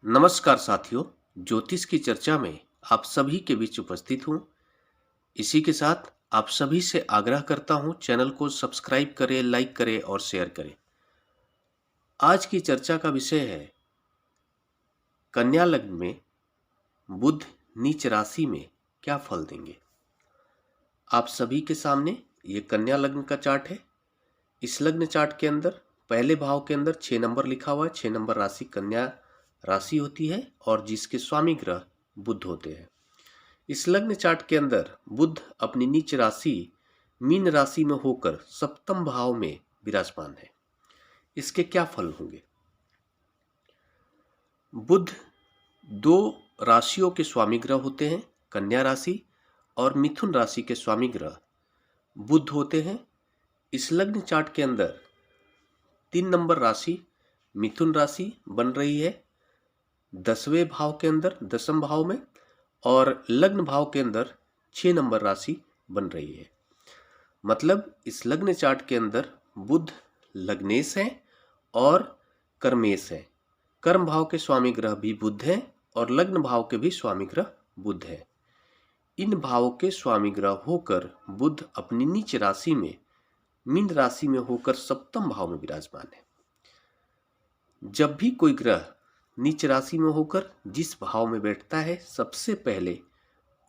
नमस्कार साथियों, ज्योतिष की चर्चा में आप सभी के बीच उपस्थित हूँ। इसी के साथ आप सभी से आग्रह करता हूँ, चैनल को सब्सक्राइब करें, लाइक करें और शेयर करें। आज की चर्चा का विषय है कन्या लग्न में बुध नीच राशि में क्या फल देंगे। आप सभी के सामने ये कन्या लग्न का चार्ट है। इस लग्न चार्ट के अंदर पहले भाव के अंदर 6 नंबर लिखा हुआ है। 6 नंबर राशि कन्या राशि होती है और जिसके स्वामी ग्रह बुध होते हैं। इस लग्न चार्ट के अंदर बुध अपनी नीच राशि मीन राशि में होकर सप्तम भाव में विराजमान है। इसके क्या फल होंगे। बुध दो राशियों के स्वामी ग्रह होते हैं, कन्या राशि और मिथुन राशि के स्वामी ग्रह बुध होते हैं। इस लग्न चार्ट के अंदर 3 नंबर राशि मिथुन राशि बन रही है 10वें भाव के अंदर, 10म भाव में, और लग्न भाव के अंदर 6 नंबर राशि बन रही है। मतलब इस लग्न चार्ट के अंदर बुध लग्नेश है और कर्मेश है। कर्म भाव के स्वामी ग्रह भी बुध है और लग्न भाव के भी स्वामी ग्रह बुध है। इन भावों के स्वामी ग्रह होकर बुध अपनी नीच राशि में मीन राशि में होकर सप्तम भाव में विराजमान है। जब भी कोई ग्रह नीच राशि में होकर जिस भाव में बैठता है, सबसे पहले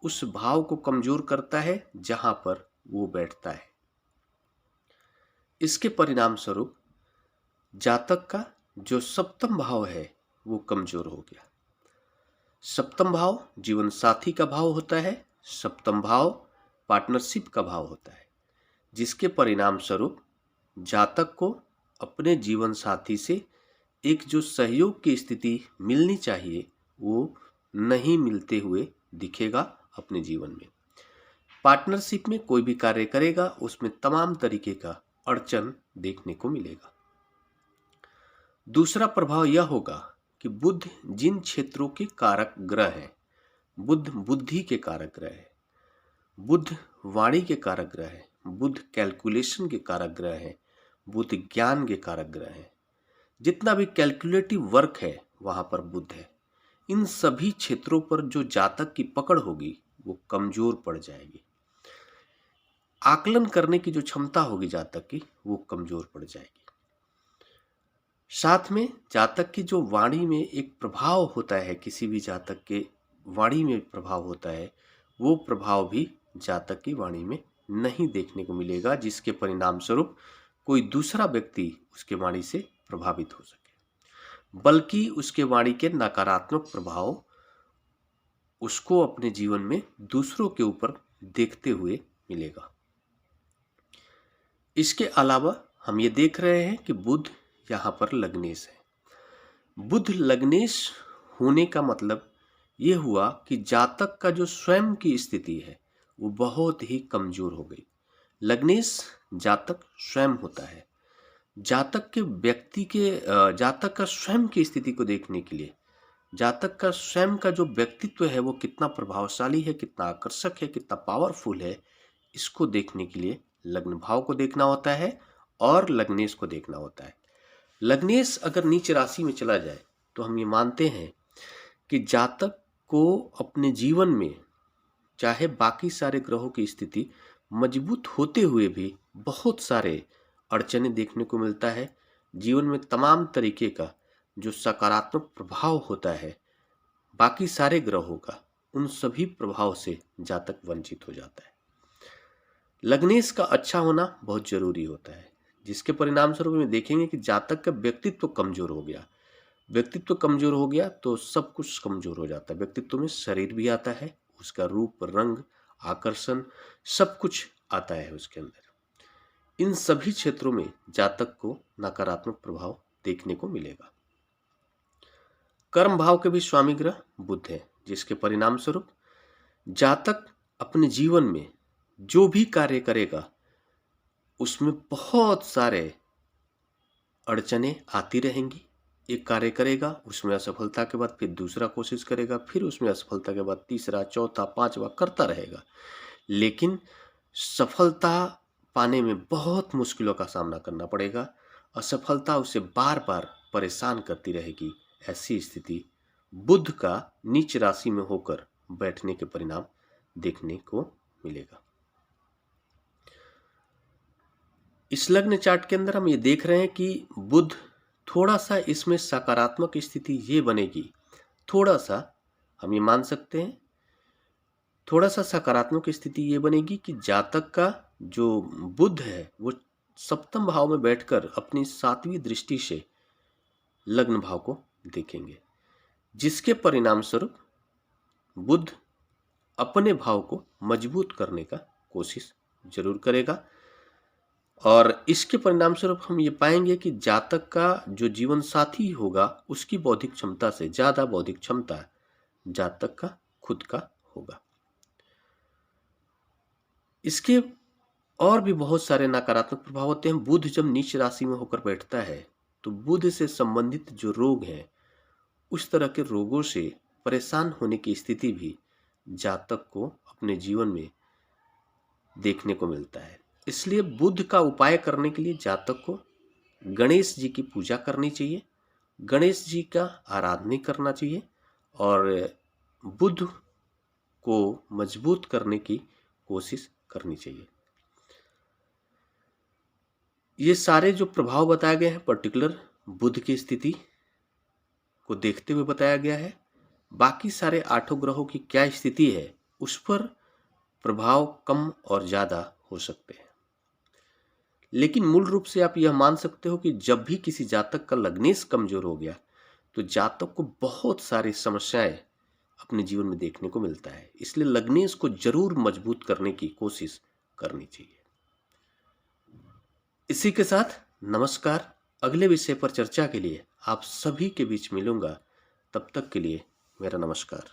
उस भाव को कमजोर करता है जहां पर वो बैठता है। इसके परिणाम स्वरूप जातक का जो सप्तम भाव है वो कमजोर हो गया। सप्तम भाव जीवन साथी का भाव होता है, सप्तम भाव पार्टनरशिप का भाव होता है, जिसके परिणाम स्वरूप जातक को अपने जीवन साथी से एक जो सहयोग की स्थिति मिलनी चाहिए वो नहीं मिलते हुए दिखेगा अपने जीवन में। पार्टनरशिप में कोई भी कार्य करेगा उसमें तमाम तरीके का अड़चन देखने को मिलेगा। दूसरा प्रभाव यह होगा कि बुध जिन क्षेत्रों के कारक ग्रह हैं, बुध बुद्धि के कारक ग्रह है, बुध वाणी के कारक ग्रह है, बुध कैलकुलेशन के कारक ग्रह है, बुध ज्ञान के कारक ग्रह है। जितना भी कैलकुलेटिव वर्क है वहां पर बुध है। इन सभी क्षेत्रों पर जो जातक की पकड़ होगी वो कमजोर पड़ जाएगी। आकलन करने की जो क्षमता होगी जातक की वो कमजोर पड़ जाएगी। साथ में जातक की जो वाणी में एक प्रभाव होता है, किसी भी जातक के वाणी में प्रभाव होता है, वो प्रभाव भी जातक की वाणी में नहीं देखने को मिलेगा, जिसके परिणाम स्वरूप कोई दूसरा व्यक्ति उसके वाणी से प्रभावित हो सके, बल्कि उसके वाणी के नकारात्मक प्रभाव उसको अपने जीवन में दूसरों के ऊपर देखते हुए मिलेगा। इसके अलावा हम ये देख रहे हैं कि बुध यहाँ पर लग्नेश है। बुध लग्नेश होने का मतलब ये हुआ कि जातक का जो स्वयं की स्थिति है वो बहुत ही कमजोर हो गई। लग्नेश जातक स्वयं होता है। जातक के व्यक्ति के जातक का स्वयं की स्थिति को देखने के लिए, जातक का स्वयं का जो व्यक्तित्व है वो कितना प्रभावशाली है, कितना आकर्षक है, कितना पावरफुल है, इसको देखने के लिए लग्न भाव को देखना होता है और लग्नेश को देखना होता है। लग्नेश अगर नीच राशि में चला जाए तो हम ये मानते हैं कि जातक को अपने जीवन में चाहे बाकी सारे ग्रहों की स्थिति मजबूत होते हुए भी बहुत सारे अड़चने देखने को मिलता है। जीवन में तमाम तरीके का जो सकारात्मक प्रभाव होता है बाकी सारे ग्रहों का, उन सभी प्रभाव से जातक वंचित हो जाता है। लग्नेश का अच्छा होना बहुत जरूरी होता है, जिसके परिणाम स्वरूप में देखेंगे कि जातक का व्यक्तित्व कमजोर हो गया। व्यक्तित्व कमजोर हो गया तो सब कुछ कमजोर हो जाता है। व्यक्तित्व में शरीर भी आता है, उसका रूप, रंग, आकर्षण, सब कुछ आता है उसके अंदर। इन सभी क्षेत्रों में जातक को नकारात्मक प्रभाव देखने को मिलेगा। कर्म भाव के भी स्वामी ग्रह बुध है, जिसके परिणाम स्वरूप जातक अपने जीवन में जो भी कार्य करेगा उसमें बहुत सारे अड़चने आती रहेंगी। एक कार्य करेगा, उसमें असफलता के बाद फिर दूसरा कोशिश करेगा, फिर उसमें असफलता के बाद तीसरा, चौथा, पांचवा करता रहेगा, लेकिन सफलता पाने में बहुत मुश्किलों का सामना करना पड़ेगा। असफलता उसे बार बार परेशान करती रहेगी। ऐसी स्थिति बुध का नीच राशि में होकर बैठने के परिणाम देखने को मिलेगा। इस लग्न चार्ट के अंदर हम ये देख रहे हैं कि बुध थोड़ा सा इसमें सकारात्मक स्थिति ये बनेगी, थोड़ा सा हम ये मान सकते हैं, थोड़ा सा सकारात्मक स्थिति ये बनेगी कि जातक का जो बुध है वो सप्तम भाव में बैठकर अपनी 7वीं दृष्टि से लग्न भाव को देखेंगे, जिसके परिणाम स्वरूप बुध अपने भाव को मजबूत करने का कोशिश जरूर करेगा। और इसके परिणाम स्वरूप हम ये पाएंगे कि जातक का जो जीवन साथी होगा उसकी बौद्धिक क्षमता से ज्यादा बौद्धिक क्षमता जातक का खुद का होगा। इसके और भी बहुत सारे नकारात्मक प्रभाव होते हैं। बुध जब नीच राशि में होकर बैठता है तो बुध से संबंधित जो रोग हैं उस तरह के रोगों से परेशान होने की स्थिति भी जातक को अपने जीवन में देखने को मिलता है। इसलिए बुध का उपाय करने के लिए जातक को गणेश जी की पूजा करनी चाहिए, गणेश जी का आराधना करना चाहिए और बुध को मजबूत करने की कोशिश करनी चाहिए। ये सारे जो प्रभाव बताए गए हैं पर्टिकुलर बुध की स्थिति को देखते हुए बताया गया है। बाकी सारे 8 ग्रहों की क्या स्थिति है उस पर प्रभाव कम और ज्यादा हो सकते हैं, लेकिन मूल रूप से आप यह मान सकते हो कि जब भी किसी जातक का लग्नेश कमजोर हो गया तो जातक को बहुत सारी समस्याएं अपने जीवन में देखने को मिलता है। इसलिए लग्नेश को जरूर मजबूत करने की कोशिश करनी चाहिए। इसी के साथ नमस्कार। अगले विषय पर चर्चा के लिए आप सभी के बीच मिलूंगा। तब तक के लिए मेरा नमस्कार।